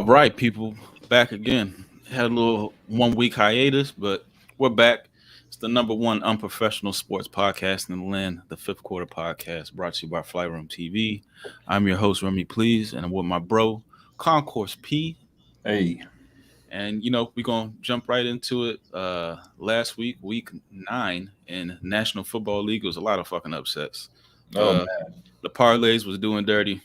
All right, people, back again. Had a little 1 week hiatus, but we're back. It's the number one unprofessional sports podcast in the land, the Fifth Quarter Podcast, brought to you by Flyroom TV. I'm your host, Remy Please, and I'm with my bro, Concourse P. Hey, And we're gonna jump right into it. Last week, week 9 in National Football League, was a lot of fucking upsets. oh Uh, man, the parlays was doing dirty.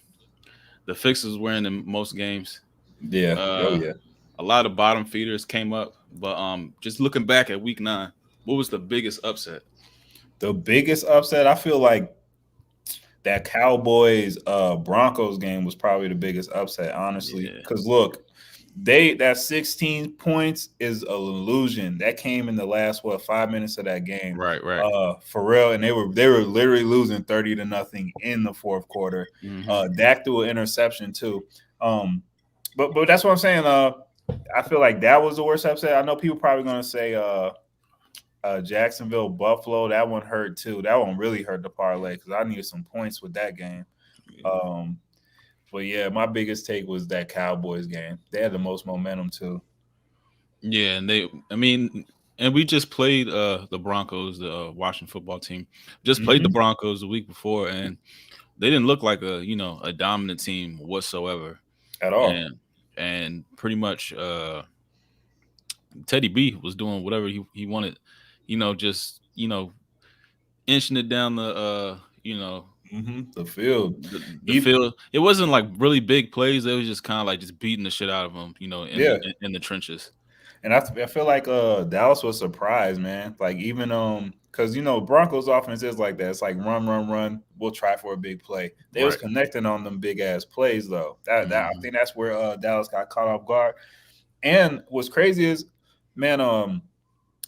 The fixes were in most games. yeah, oh Uh, yeah. a lot of bottom feeders came up, but just looking back at week 9, what was the biggest upset? The biggest upset, I feel like that Cowboys Broncos game was probably the biggest upset, honestly. Yeah, Because look, that 16 points is an illusion. That came in the last 5 minutes of that game. right, right. For real, and they were literally losing 30-0 in the fourth quarter. Hmm. Dak threw an interception too. But that's what I'm saying. I feel like that was the worst upset. I know people probably gonna say Jacksonville Buffalo. That one hurt too. That one really hurt the parlay because I needed some points with that game. Um, but yeah, my biggest take was that Cowboys game. They had the most momentum too. Yeah, and we just played the Broncos, the Washington football team. Just played the Hmm. Broncos the week before, and they didn't look like a dominant team whatsoever. At all. And pretty much Teddy B was doing whatever he wanted, just inching it down The field. the field. It wasn't like really big plays. They was just kind of like just beating the shit out of them, Yeah, in the trenches. and I feel like Dallas was surprised, man. Like even because Broncos offense is like that. It's like run, run, run. We'll try for a big play. They was Right. connecting on them big ass plays though. That I Mhm. think that's where Dallas got caught off guard. And what's crazy is, man,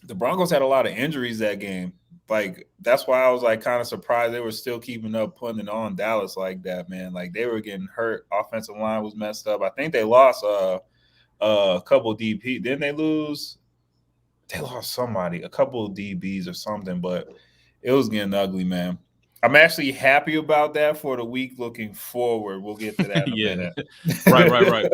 the Broncos had a lot of injuries that game. Like that's why I was like kind of surprised they were still keeping up putting it on Dallas like that, man. Like they were getting hurt. Offensive line was messed up. I think they lost a couple DP. Didn't they lose? They lost somebody, a couple of DBs or something, but it was getting ugly, man. I'm actually happy about that for the week looking forward. We'll get to that in a Yeah. minute. Right.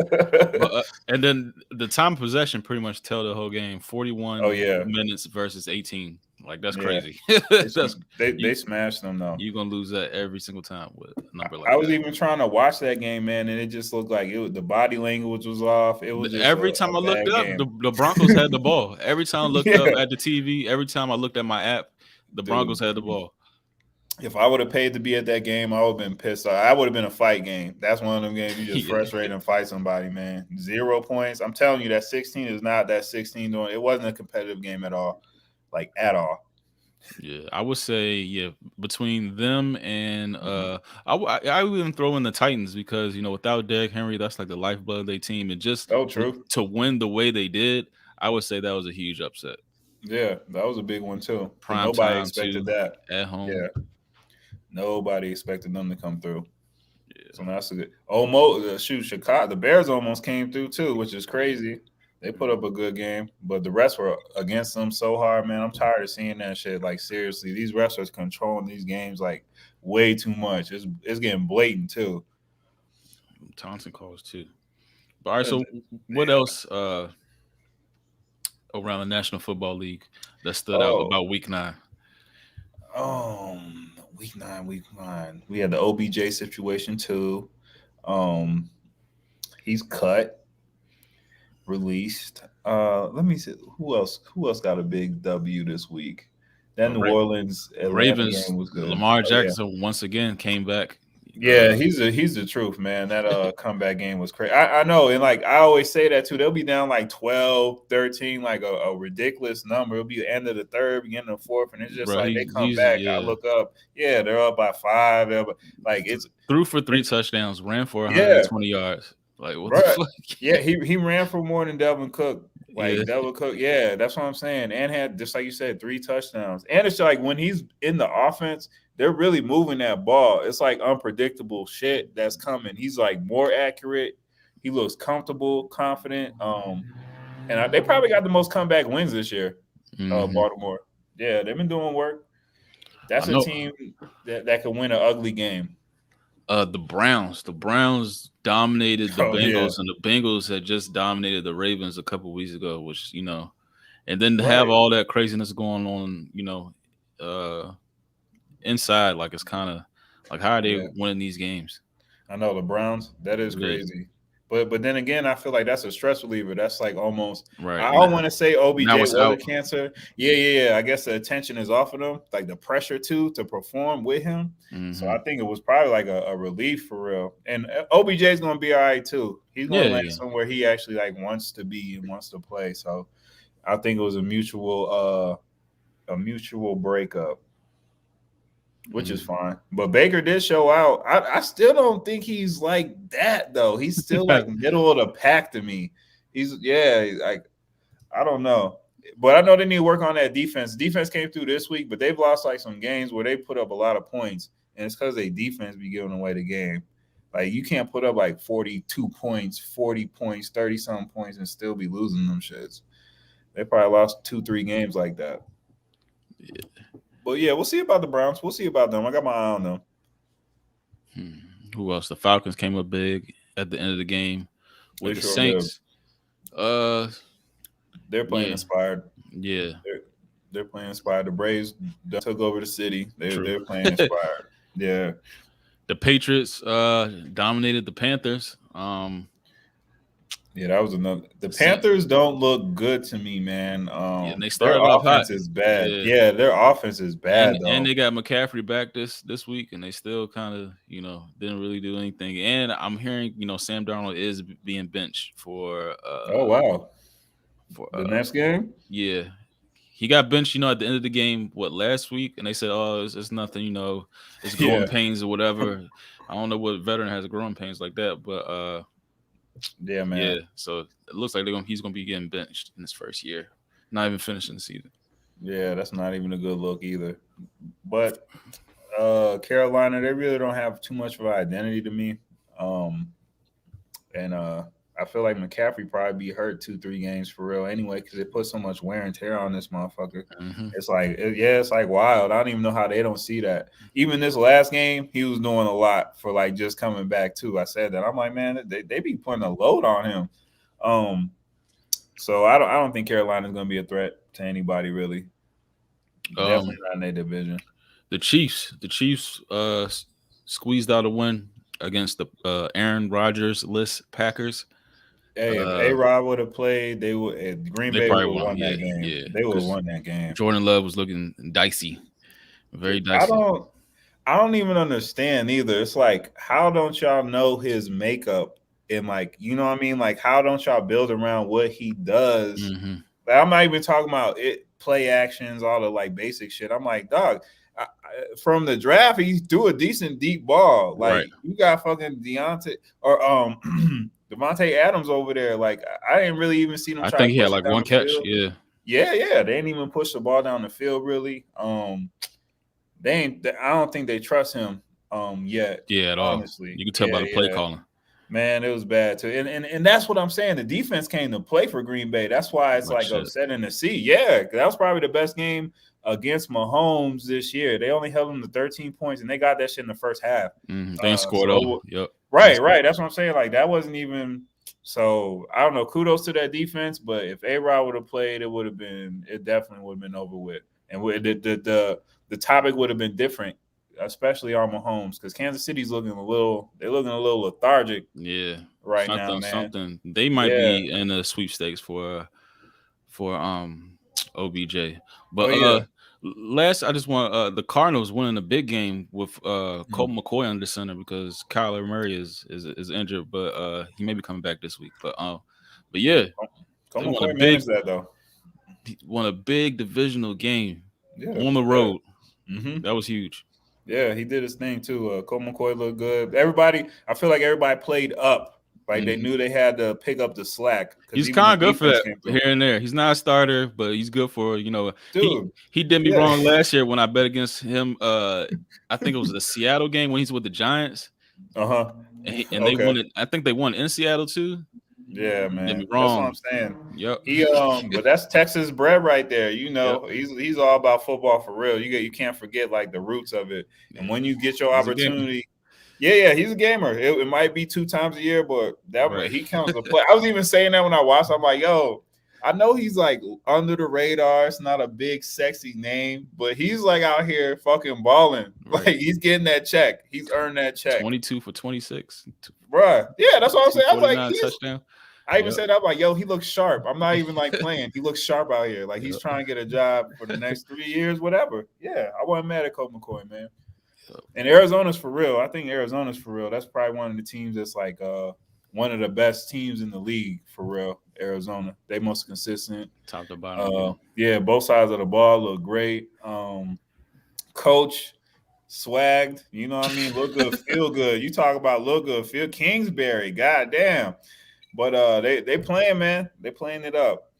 But and then the time of possession pretty much tell the whole game. Oh 41 yeah, minutes versus 18. Like that's yeah. crazy. They That's they you. smashed them though. You're gonna lose that every single time with a number I like was that. even trying to watch that game, man, and it just looked like the body language was off. It was just Every a time I looked bad up, game. the Broncos had the ball. Every time I looked up Yeah, at the TV, every time I looked at my app, the Broncos dude. had the ball. If I would have paid to be at that game, I would have been pissed off. I would have been a fight game. That's one of them games you just Yeah. frustrate and fight somebody, man. 0 points. I'm telling you, that 16 is not that 16 doing. It wasn't a competitive game at all, like at all. Yeah, I would say between them and I would even throw in the Titans because without Derrick Henry, that's like the lifeblood of their team, and just Oh, true. to win the way they did, I would say that was a huge upset. Yeah, that was a big one too. Because Prime nobody time expected too, that. at home. Yeah, nobody expected them to come through. Yeah, So that's a good. Almost shoot, Chicago. The Bears almost came through too, which is crazy. They put up a good game, but the refs were against them so hard, man. I'm tired of seeing that shit. Like seriously, these refs are controlling these games like way too much. It's getting blatant too. Thompson calls too. But all right, Uh, so what else around the National Football League that stood out Oh, about Week 9? week nine. We had the OBJ situation too. Um, he's cut, released. Let me see who else. Who else got a big W this week? That New Ra- Orleans Atlanta Ravens, game was good. Lamar Oh yeah. Jackson once again came back. Yeah, he's the truth, man. That comeback game was crazy. I know, and like I always say that too. They'll be down like 12, 13, like a ridiculous number. It'll be the end of the third, beginning of the fourth, and it's just Bro, like he they come he's back. I look up, yeah, they're up by 5. Like it's threw for 3 touchdowns, ran for yeah, 120 yards. Like what the right. fuck? Yeah, he ran for more than Delvin Cook. Yeah, Like Delvin Cook, yeah, that's what I'm saying. And had just like you said, 3 touchdowns. And it's like when he's in the offense, they're really moving that ball. It's like unpredictable shit that's coming. He's like more accurate. He looks comfortable, confident. They probably got the most comeback wins this year. hmm Baltimore. Yeah, they've been doing work. I That's a know. team that can win an ugly game. The Browns. The Browns dominated the Oh yeah, Bengals, and the Bengals had just dominated the Ravens a couple weeks ago, which and then to have right. all that craziness going on, inside, like it's kind of like how are they Yeah, winning these games? I know the Browns. That is It is crazy. But then again, I feel like that's a stress reliever. That's like almost. right I now. don't want to say Now OBJ it's was a out. cancer. Yeah. I guess the attention is off of them, like the pressure too to perform with him. So I Hmm. think it was probably like a relief for real. And OBJ is going to be all right too. He's going Yeah, to land yeah. somewhere he actually like wants to be and wants to play. So I think it was a mutual breakup, which is Mhm. fine. But Baker did show out. I still don't think he's like that though. He's still like middle of the pack to me. Like I don't know. But I know they need to work on that defense. Defense came through this week, but they've lost like some games where they put up a lot of points, and it's because they defense be giving away the game. Like you can't put up like 42 points, 40 points, 30 something points, and still be losing them shits. They probably lost 2, 3 games like that. Yeah. But yeah, we'll see about the Browns. We'll see about them. I got my eye on them. Hmm. Who else? The Falcons came up big at the end of the game with They the sure did. Saints. Uh, They're playing yeah, inspired. yeah, They're playing inspired. The Braves took over the city. true. They're playing inspired. Yeah. The Patriots dominated the Panthers. Yeah, that was another. The The Saint, Panthers don't look good to me, man. yeah, and they Their started off hot. offense is bad. Yeah, Yeah, their offense is bad and though. they got McCaffrey back this week, and they still kind of didn't really do anything. And I'm hearing Sam Darnold is being benched for Oh wow. for The next game? yeah. He got benched, at the end of the game, last week, and they said, "Oh, it's nothing, it's growing Yeah. pains or whatever." I don't know what veteran has growing pains like that, but Yeah, yeah. man. So it looks like he's gonna be getting benched in his first year, not even finishing the season. Yeah, that's not even a good look either. But Carolina, they really don't have too much of an identity to me. Um and I feel like McCaffrey probably be hurt 2, 3 games for real anyway because it put so much wear and tear on this motherfucker. Hmm. It's like wild. I don't even know how they don't see that. Even this last game, he was doing a lot for like just coming back too. I said that. I'm like, man, they be putting a load on him. Um, so I don't think Carolina's gonna be a threat to anybody really. Um, Definitely not in their division. the Chiefs squeezed out a win against the Aaron Rodgers list Packers. Hey, if Uh, A Rod would have played, they would. Green they Bay would probably have won. won Yeah, that game. yeah, They would have because won that game. Jordan Love was looking dicey, very I dicey. don't. I don't even understand either. It's like, how don't y'all know his makeup and like, you know what I mean? Like, how don't y'all build around what he does? Hmm. Like, I'm not even talking about it, play actions, all the like basic shit. I'm like, dog, from the draft, he threw a decent deep ball. Right. Like, you got fucking Deontay or Devontae Adams over there. Like, I didn't really even see them I try to think he had push it like down one the catch. field. Yeah, Yeah. They didn't even push the ball down the field really. They ain't. I don't think they trust him yet. yeah, at all. Honestly, You can tell by yeah, the play yeah. calling. Man, it was bad too, and that's what I'm saying. The defense came to play for Green Bay. That's why it's Like like shit. upsetting to see. Yeah, that was probably the best game against Mahomes this year. They only held him to 13 points, and they got that shit in the first half. They ain't scored all. So Yep. right. That's what I'm saying. Like that wasn't even. So I don't know. Kudos to that defense, but if A Rod would have played, it would have been. It definitely would have been over with, and the topic would have been different, especially on Mahomes, because Kansas City's looking a little lethargic Yeah. right now, Something. man. Something. They might Yeah. be in a sweepstakes for OBJ. Oh But yeah. last I just want the Cardinals winning a big game with Colt Mm. McCoy under center because Kyler Murray is injured, but he may be coming back this week. But yeah, they Come McCoy managed that though. won a big divisional game Yeah. on the Yeah. road. Mm-hmm. That was huge. Yeah, he did his thing too. Colt McCoy looked good. I feel like everybody played up. Like they Mhm. knew they had to pick up the slack because He's even the kind of good for defense that came through. here and there. He's not a starter, but he's good for he Dude, he did me yeah. wrong last year when I bet against him. I think it was the Seattle game when he's with the Giants, Uh-huh. and they Okay. won it. I think they won in Seattle too. Yeah, Did me man. That's what I'm wrong. saying. Yep. But that's Texas bred right there. Yep. He's all about football for real. You can't forget like the roots of it. And when you get your He's a gamer. opportunity, Yeah, he's a gamer. It might be 2 times a year, but Right. he counts the play. I was even saying that when I watched. I'm like, yo, I know he's like under the radar. It's not a big, sexy name, but he's like out here fucking balling. Right. Like he's getting that check. He's earned that check. 22 for 26. Bruh. Yeah, that's what I'm saying. I was like, 49 touchdown. I even said that, I'm like, yo, he looks sharp. I'm not even like playing. He looks sharp out here. Like he's trying to get a job for the next 3 years, whatever. Yeah, I wasn't mad at Colt McCoy, man. And Arizona's for real. I think Arizona's for real. That's probably one of the teams that's like one of the best teams in the league for real. Arizona, they most consistent. Top to bottom. Yeah, both sides of the ball look great. Coach swagged, you know what I mean? Look good, feel good. You talk about look good, feel Kingsbury, goddamn. But they playing, man. They playing it up.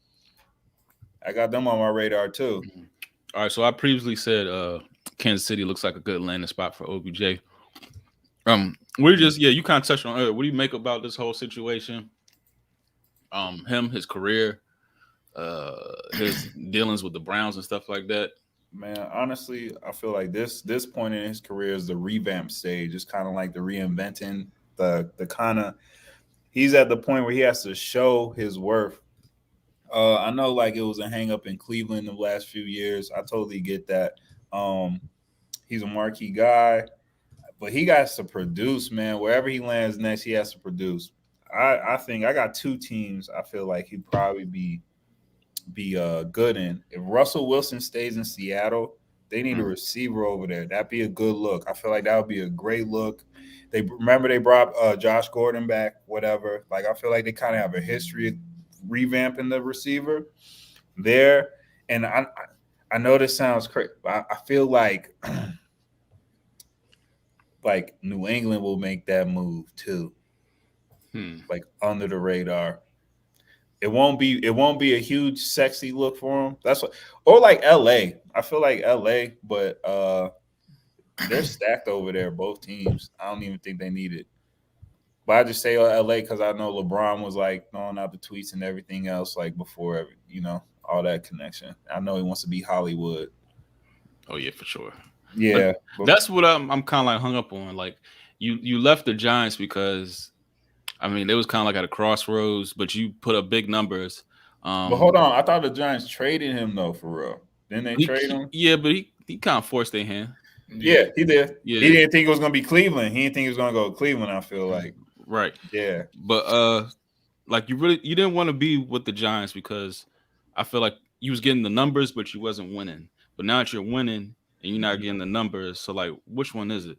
I got them on my radar too. All right, so I previously said Kansas City looks like a good landing spot for OBJ. We're just you kind of touched on earlier. What do you make about this whole situation? Him, his career, his dealings with the Browns and stuff like that. Man, honestly, I feel like this point in his career is the revamp stage. It's kind of like the reinventing, the kind of he's at the point where he has to show his worth. I know like it was a hang up in Cleveland the last few years. I totally get that. He's a marquee guy, but he got to produce, man. Wherever he lands next, he has to produce. I think I got 2 teams I feel like he'd probably be good in. If Russell Wilson stays in Seattle, they need a receiver over there. That'd be a good look. I feel like that would be a great look. They brought Josh Gordon back, whatever. Like I feel like they kind of have a history of revamping the receiver there. And I know this sounds crazy, but I feel like New England will make that move too. Like under the radar. It won't be a huge sexy look for him. That's what, or like LA. I feel like LA, but they're stacked over there, both teams. I don't even think they need it. But I just say LA because I know LeBron was like throwing out the tweets and everything else like before, all that connection. I know he wants to be Hollywood. Oh yeah, for sure. Yeah, that's what I'm kind of like hung up on. Like you left the Giants because. I mean, they was kind of like at a crossroads, but you put up big numbers. But hold on, I thought the Giants traded him though, for real. Didn't they trade him? Yeah, but he kind of forced their hand. Yeah, he did. Yeah. He didn't think it was gonna be Cleveland. He didn't think he was gonna go to Cleveland. I feel like. Right. Yeah. But like you didn't want to be with the Giants because I feel like you was getting the numbers, but you wasn't winning. But now that you're winning and you're not getting the numbers, so like, which one is it?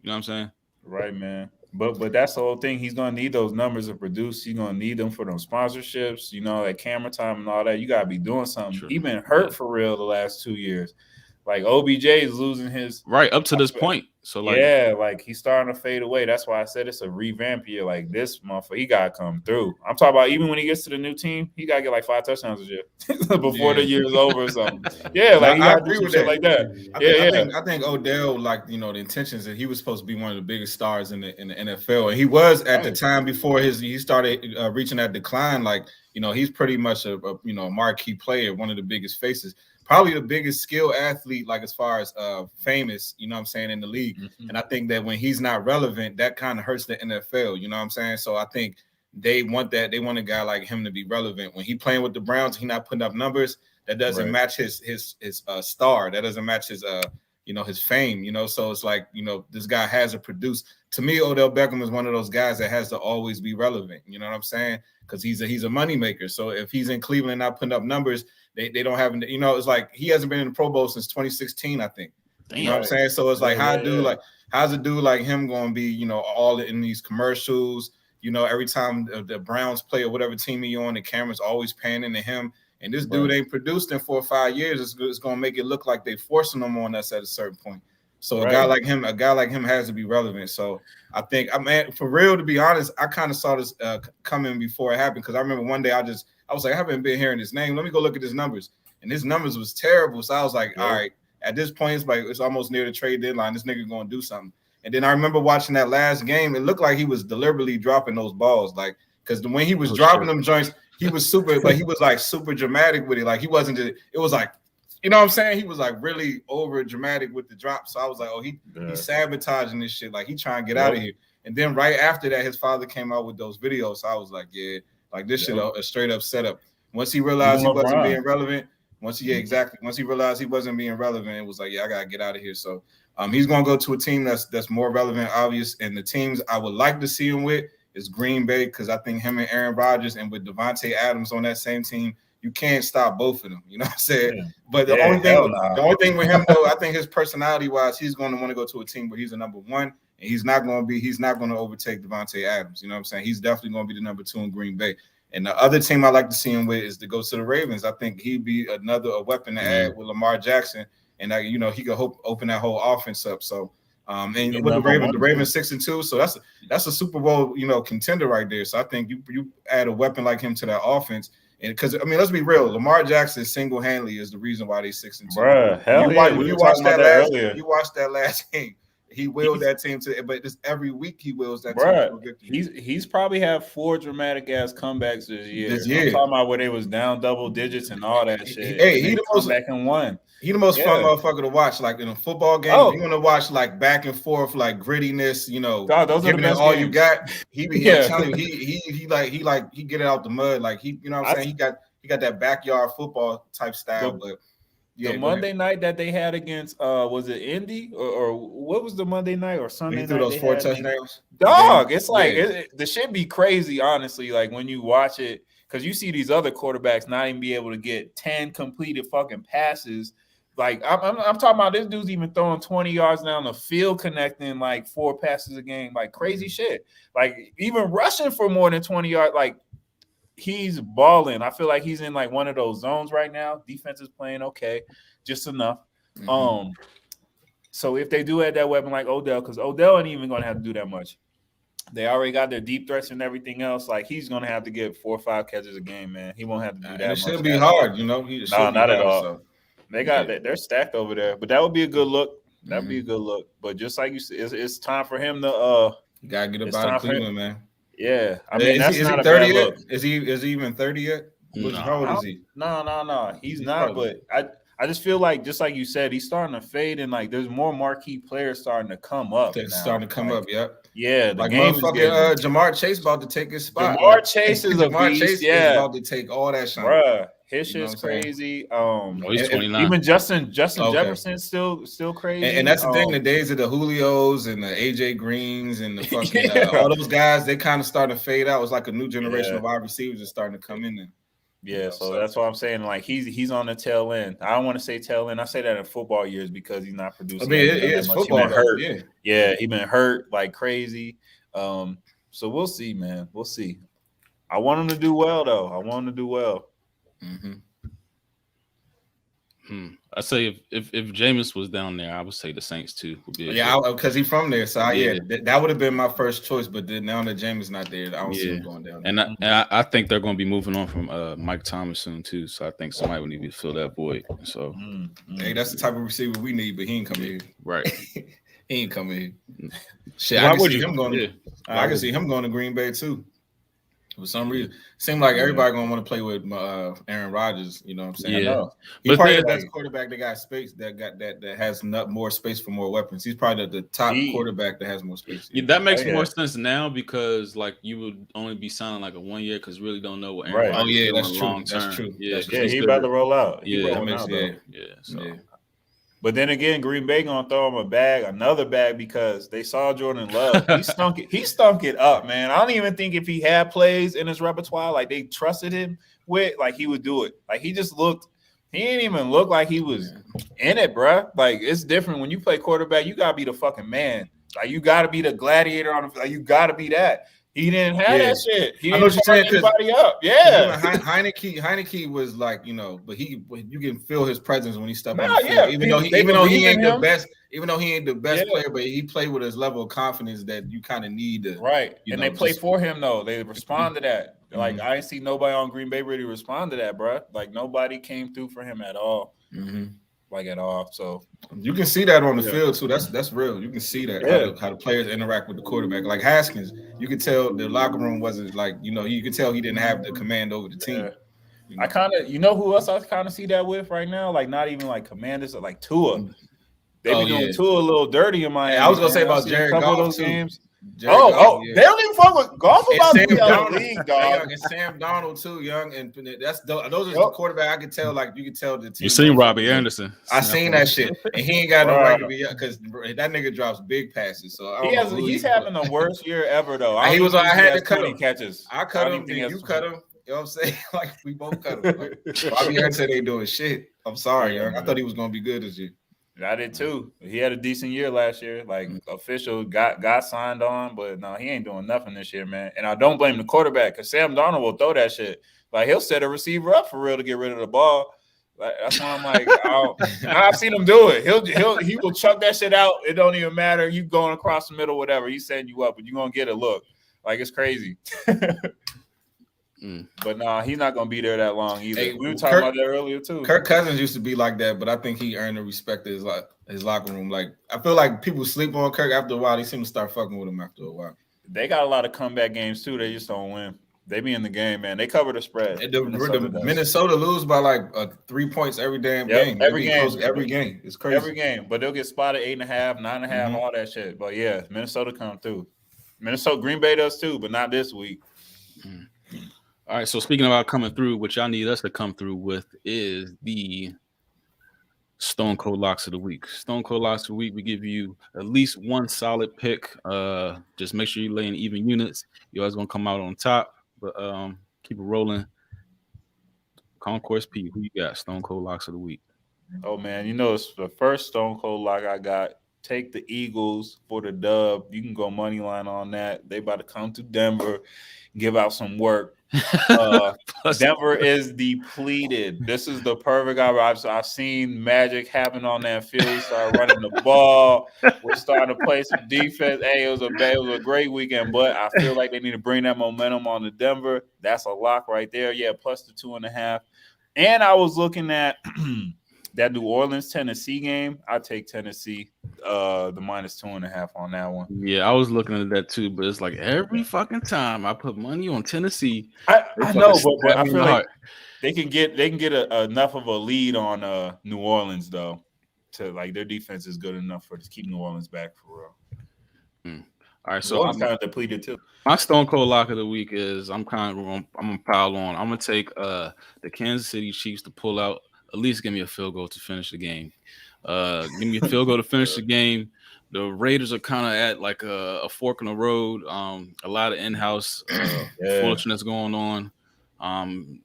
You know what I'm saying? Right, man. But that's the whole thing. He's gonna need those numbers to produce. He's gonna need them for them sponsorships, that camera time and all that. You gotta be doing something. Sure. He been hurt for real the last 2 years. Like OBJ is losing his right up to this point. So like he's starting to fade away. That's why I said it's a revamp year. Like this motherfucker, he gotta come through. I'm talking about even when he gets to the new team, he gotta get like 5 touchdowns this year before the year's over or something. Yeah, like I agree with shit like that. I think Odell, the intentions that he was supposed to be one of the biggest stars in the NFL, and he was at the time before he started reaching that decline. Like he's pretty much a marquee player, one of the biggest faces. Probably the biggest skill athlete, like as far as famous, in the league. Mm-hmm. And I think that when he's not relevant, that kind of hurts the NFL, you know what I'm saying? So I think they want that. They want a guy like him to be relevant. When he playing with the Browns, he not putting up numbers. That doesn't match his star. That doesn't match his his fame, So it's like, this guy has to produce. To me, Odell Beckham is one of those guys that has to always be relevant. You know what I'm saying? Because he's a moneymaker. So if he's in Cleveland not putting up numbers, they don't have, it's like he hasn't been in the Pro Bowl since 2016, I think. You know what I'm saying? So it's like, how's a dude like him going to be, all in these commercials, every time the Browns play or whatever team he's on, the camera's always panning to him. And this dude ain't produced in 4 or 5 years. It's going to make it look like they forcing him on us at a certain point. So a guy like him has to be relevant. So I think, for real, to be honest, I kind of saw this coming before it happened because I remember one day I was like, I haven't been hearing his name. Let me go look at his numbers. And his numbers was terrible. So I was like, all right, at this point, it's almost near the trade deadline. This nigga going to do something. And then I remember watching that last game. It looked like he was deliberately dropping those balls. Like, because when he was dropping them joints, he was super, but he was like super dramatic with it. Like he wasn't, it was like you know what I'm saying? He was like really over dramatic with the drop. So I was like, oh, he's sabotaging this shit. Like he trying to get out of here. And then right after that, his father came out with those videos. So I was like, yeah, like this shit a straight up setup. Once he realized he wasn't being relevant, once he realized he wasn't being relevant, it was like, yeah, I gotta get out of here. So he's gonna go to a team that's more relevant, obvious. And the teams I would like to see him with is Green Bay, because I think him and Aaron Rodgers and with Devontae Adams on that same team, you can't stop both of them. You know what I'm saying? Yeah. But the only thing with him though, I think his personality wise, he's going to want to go to a team where he's a number one, and he's not going to overtake Devontae Adams. You know what I'm saying? He's definitely going to be the number 2 in Green Bay. And the other team I like to see him with is to go to the Ravens. I think he'd be a weapon to add with Lamar Jackson, and he could open that whole offense up. So. And with the Ravens 6-2, so that's a Super Bowl contender right there. So I think you add a weapon like him to that offense, and because I mean let's be real, Lamar Jackson single-handedly is the reason why they 6-2. Bruh, hell yeah, you watched that last game. He willed that team to, but just every week he wills that team to a victory. He's probably had 4 dramatic ass comebacks this year. I'm talking about where they was down double digits and all that shit. Hey, he the most back and won. He the most fun motherfucker to watch. Like in a football game, if you want to watch like back and forth, like grittiness, those are the best all games. You got. He telling you, he get it out the mud. Like he, you know what I'm saying? He got that backyard football type style. But the Monday night that they had against was it Indy or what was the Monday night or Sunday night? He threw those 4 touchdowns. Dog, it's like the shit be crazy, honestly. Like when you watch it, because you see these other quarterbacks not even be able to get 10 completed fucking passes. Like I'm talking about this dude's even throwing 20 yards down the field, connecting like 4 passes a game, like crazy shit. Like even rushing for more than 20 yards, like he's balling. I feel like he's in like one of those zones right now. Defense is playing okay, just enough. Mm-hmm. So if they do add that weapon like Odell, because Odell ain't even gonna have to do that much. They already got their deep threats and everything else. Like he's gonna have to get 4 or 5 catches a game, man. He won't have to do that. It shouldn't be hard, No, not at all. So. They got they're stacked over there, but that would be a good look. That'd be a good look. But just like you said, it's time for him to you gotta get up out of Cleveland, man. Yeah, I mean that's not a 30 bad yet? Look. Is he even 30 yet? How old is he? No. He's not. But I just feel like just like you said, he's starting to fade, and like there's more marquee players starting to come up. They're starting to come up. Yep. Yeah, the like game motherfucking Jamar Chase about to take his spot. Jamar Chase is a Jamar beast. Chase is about to take all that shit. Bruh. His shit's crazy. He's 29. Even Justin Jefferson's still crazy. And that's the thing. The days of the Julios and the AJ Greens and the fucking all those guys, they kind of starting to fade out. It's like a new generation of wide receivers is starting to come in there. Yeah, so that's what I'm saying. Like he's on the tail end. I don't want to say tail end. I say that in football years because he's not producing. I mean, it's football. He been hurt. Yeah, he been hurt like crazy. So we'll see, man. We'll see. I want him to do well, though. I want him to do well. Mm-hmm. I say if Jameis was down there, I would say the Saints too would be. Because he's from there, so that would have been my first choice. But then now that Jameis not there, I don't see him going down there. And I think they're going to be moving on from Mike Thomas soon too. So I think somebody would need to fill that void. So hey, that's the type of receiver we need, but he ain't coming here. Right. He ain't coming here. Shit, I can see him going. I can see him going to Green Bay too. For some reason, seemed like everybody gonna want to play with Aaron Rodgers. You know what I'm saying? Yeah, he's probably the best quarterback that got space. That has more space for more weapons. He's probably the top quarterback that has more space. Yeah, that makes more sense now because like you would only be signing like a 1 year because really don't know what Aaron Rodgers is that's true. Long term. That's true. Yeah, he's about to roll out. So. But then again, Green Bay gonna throw him another bag, because they saw Jordan Love. He stunk it up, man. I don't even think if he had plays in his repertoire, like they trusted him with, like he would do it. Like he didn't even look like he was in it, bruh. Like it's different when you play quarterback. You gotta be the fucking man. Like you gotta be the gladiator on the. Like, you gotta be that. He didn't have that shit. He didn't fuck anybody up. Yeah. Heineke was like, but you can feel his presence when he stepped on the field. Even though he ain't the best player, but he played with his level of confidence that you kind of need to. Right. And they play for him though. They respond to that. Like I ain't see nobody on Green Bay really respond to that, bro. Like nobody came through for him at all. Mm-hmm. Like at all. So you can see that on the field too. That's real. You can see that how the players interact with the quarterback. Like Haskins, you could tell the locker room wasn't like, you could tell he didn't have the command over the team. You know? I kind of, who else I kind of see that with right now? Like not even like Commanders, or like Tua. They be doing Tua a little dirty in Miami. I was gonna say about Jared Goff those too. games. Jared Goff, They don't even fuck with Goff about to be out of the league, dog. And Sam Darnold too, young, and those are the quarterback. I could tell, like you could tell the team. You seen Robbie Anderson? I seen that shit, and he ain't got no right to be because that nigga drops big passes. So he's having the worst year ever though. I had to cut him. Catches. I cut him. You cut him. You know what I'm saying? Like we both cut him. Like, Robbie Anderson ain't doing shit. I'm sorry, young. I thought he was gonna be good this year. I did too. He had a decent year last year. Like official got signed on, but no, he ain't doing nothing this year, man. And I don't blame the quarterback because Sam Darnold will throw that shit. Like he'll set a receiver up for real to get rid of the ball. Like, that's why I'm like, I've seen him do it. He will chuck that shit out. It don't even matter. You going across the middle, whatever. He's setting you up, but you're gonna get a look. Like it's crazy. But nah, he's not gonna be there that long either. Hey, we were talking about that earlier too. Kirk Cousins used to be like that, but I think he earned the respect of his locker room. Like I feel like people sleep on Kirk after a while. They seem to start fucking with him after a while. They got a lot of comeback games too. They just don't win. They be in the game, man. They cover the spread. Minnesota lose by like 3 points every damn game. Every game. It's crazy. Every game, but they'll get spotted 8.5, 9.5, all that shit. But yeah, Minnesota come through. Green Bay does too, but not this week. All right, so speaking about coming through, what y'all need us to come through with is the Stone Cold Locks of the Week. Stone Cold Locks of the Week, we give you at least one solid pick. Just make sure you lay in even units. You always going to come out on top, but keep it rolling. Concourse P, who you got? Stone Cold Locks of the Week. Oh, man, it's the first Stone Cold Lock I got. Take the Eagles for the dub. You can go money line on that. They about to come to Denver, give out some work. Denver is depleted. This is the perfect I've seen magic happen on that field. Start running the ball. We're starting to play some defense. Hey, it was a great weekend, but I feel like they need to bring that momentum on to Denver. That's a lock right there. Yeah, plus the 2.5. And I was looking at that New Orleans Tennessee game. I take Tennessee, the minus 2.5 on that one. Yeah, I was looking at that too, but it's like every fucking time I put money on Tennessee. I know, but I feel like they can get enough of a lead on New Orleans though, to like their defense is good enough to keep New Orleans back for real. All right, so I'm kind of depleted too. My Stone Cold Lock of the Week is I'm gonna pile on. I'm gonna take the Kansas City Chiefs to pull out. At least give me a field goal to finish the game. Give me a field goal to finish the game. The Raiders are kind of at like a fork in the road. A lot of in-house foolishness going on.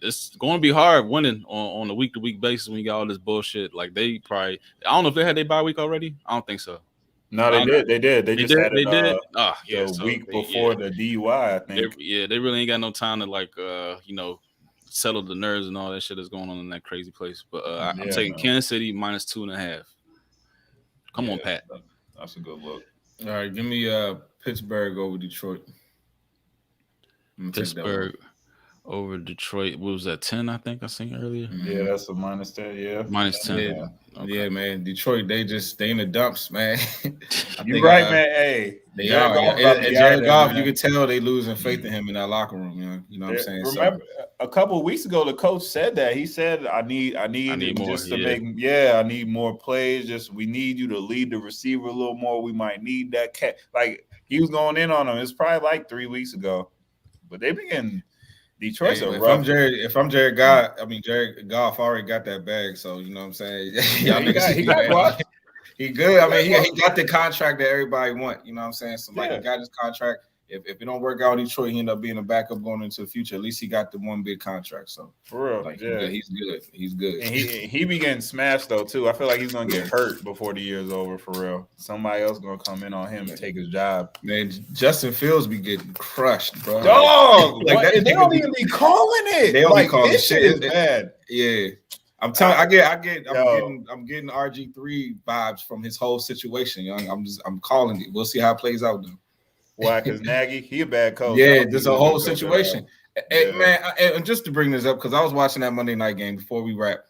It's going to be hard winning on a week-to-week basis when you got all this bullshit. Like they probably – I don't know if they had their bye week already. I don't think so. No, they did. They did. They just had it the week before the DUI, I think. They really ain't got no time to settle the nerves and all that shit that's going on in that crazy place. But I'm taking Kansas City minus 2.5. Come on, Pat. That's a good look. All right, give me Pittsburgh over Detroit. Pittsburgh over Detroit. What was that, 10, I think I seen earlier? Yeah, that's a minus 10, yeah. Minus 10. Yeah. Okay. Yeah, man. Detroit, they in the dumps, man. You're right, man. Hey, they are. And Jared Goff, you can tell they losing faith in him in that locker room. You know what I'm saying? Remember, a couple of weeks ago, the coach said that. He said, "I need more, just to make. I need more plays. Just we need you to lead the receiver a little more. We might need that cat. Like he was going in on him. It's probably like 3 weeks ago, but they begin." Detroit's if I'm Jared Goff, Jared Goff already got that bag, so you know what I'm saying. He got what? He good. I mean, he got the contract that everybody want. You know what I'm saying? So he got his contract. If it don't work out in Detroit, he end up being a backup going into the future. At least he got the one big contract. So for real, he's good. He's good. And he be getting smashed though too. I feel like he's gonna get hurt before the year's over. For real, somebody else gonna come in on him and take his job. Man, Justin Fields be getting crushed, bro. Dog, they don't even be calling it. They don't be calling this shit. Is bad. Yeah. I'm telling. I'm getting RG3 vibes from his whole situation, young. I'm calling it. We'll see how it plays out though. Why? Because Nagy, he a bad coach. Yeah, there's a whole situation. Hey, man, and just to bring this up, because I was watching that Monday night game before we wrap.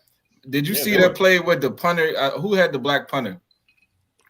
Did you see that play with the punter? Who had the black punter?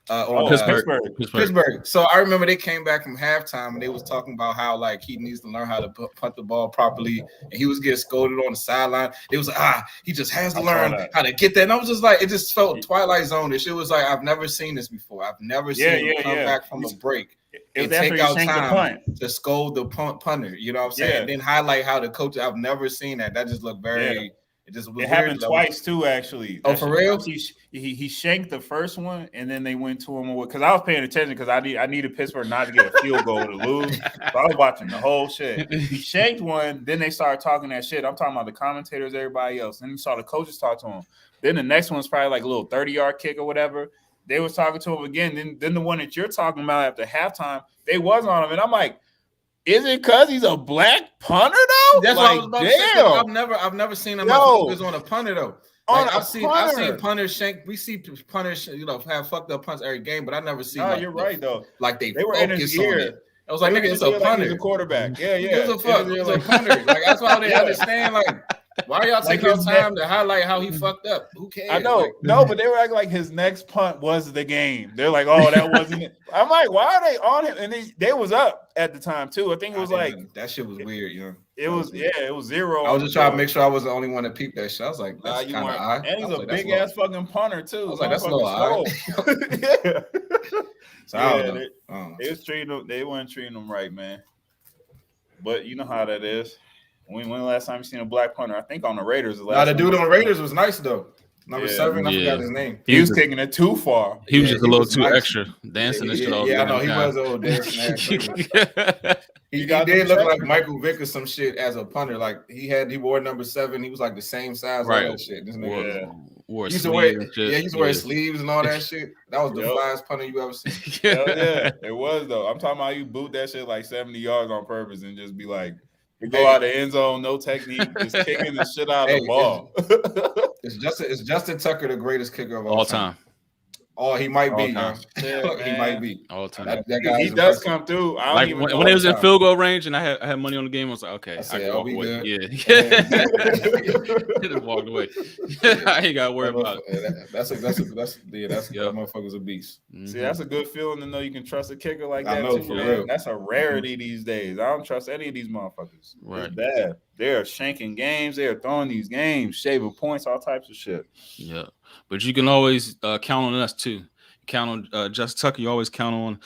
Pittsburgh. So I remember they came back from halftime and they was talking about how like he needs to learn how to punt the ball properly, and he was getting scolded on the sideline. It was like, he just has to learn how to get that. And I was just like, it just felt Twilight Zone-ish. It was like, I've never seen this before. I've never seen him come back from a break and take out time to scold the punter. You know what I'm saying? And then highlight how the coach. I've never seen that. That just looked very. It happened twice too, actually. Oh, for real? He shanked the first one, and then they went to him because I was paying attention because I needed Pittsburgh not to get a field goal to lose. So I was watching the whole shit. He shanked one, then they started talking that shit. I'm talking about the commentators, everybody else. Then you saw the coaches talk to him. Then the next one's probably like a little 30-yard kick or whatever. They was talking to him again. Then the one that you're talking about after halftime, they was on him, and I'm like, is it because he's a black punter though? That's what I was about to say. I've never seen him focus on a punter though. Like, I've seen punters shank. We see punters, have fucked up punts every game, but I never see. No, you're right though. Like they were in his ear. I was like, nigga, it's a punter. He's a quarterback. Yeah. It's a punter. Like that's why they understand. Like, why are y'all taking your time to highlight how he fucked up? Who cares? I know. No, but they were acting like his next punt was the game. They're like, oh, that wasn't it. I'm like, why are they on him? And they was up at the time too. I think it was like that shit was weird, It was 0. I was just trying to make sure I was the only one that peeped that shit. I was like, that's kind of odd. And he's a big ass fucking punter too. I was like, that's a little odd. Yeah. So I don't know. They weren't treating him right, man. But you know how that is. When the last time you seen a black punter? I think on the Raiders. The dude on the Raiders was nice though. Number 7, I forgot his name. He was taking it too far. He was just a little too extra, dancing and shit. Yeah, I know he was a little dancing ass. He did look like Michael Vick or some shit as a punter. Like he wore number 7. He was like the same size. Right. All that shit. This nigga wore he used to wear sleeves and all that shit. That was the flyest punter you ever seen. Hell yeah, it was though. I'm talking about you boot that shit like 70 yards on purpose and just be like. Go out the end zone, no technique, just kicking the shit out of the ball. Is Justin Tucker the greatest kicker of all time? Oh, he might be. He might be all time. That guy he does come through. Like when it was in field goal range, and I had money on the game. I was like, okay, I can walk away. Yeah, just walked away. I ain't got to worry about it. That motherfucker's a beast. Mm-hmm. See, that's a good feeling to know you can trust a kicker like that. I know, for real. That's a rarity these days. I don't trust any of these motherfuckers. Right. It's bad. They're shanking games. They're throwing these games, shaving points, all types of shit. Yeah. But you can always count on us too. Count on Justin Tucker. You always count on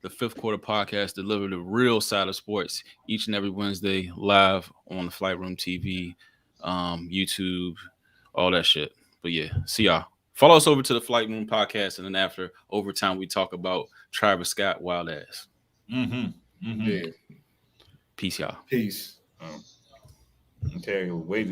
the Fifth Quarter Podcast, deliver the real side of sports each and every Wednesday live on the Flight Room TV, YouTube, all that shit. But yeah, see y'all. Follow us over to the Flight Room Podcast, and then after overtime, we talk about Travis Scott wild ass. Yeah. Peace, y'all. Peace. Okay, wait.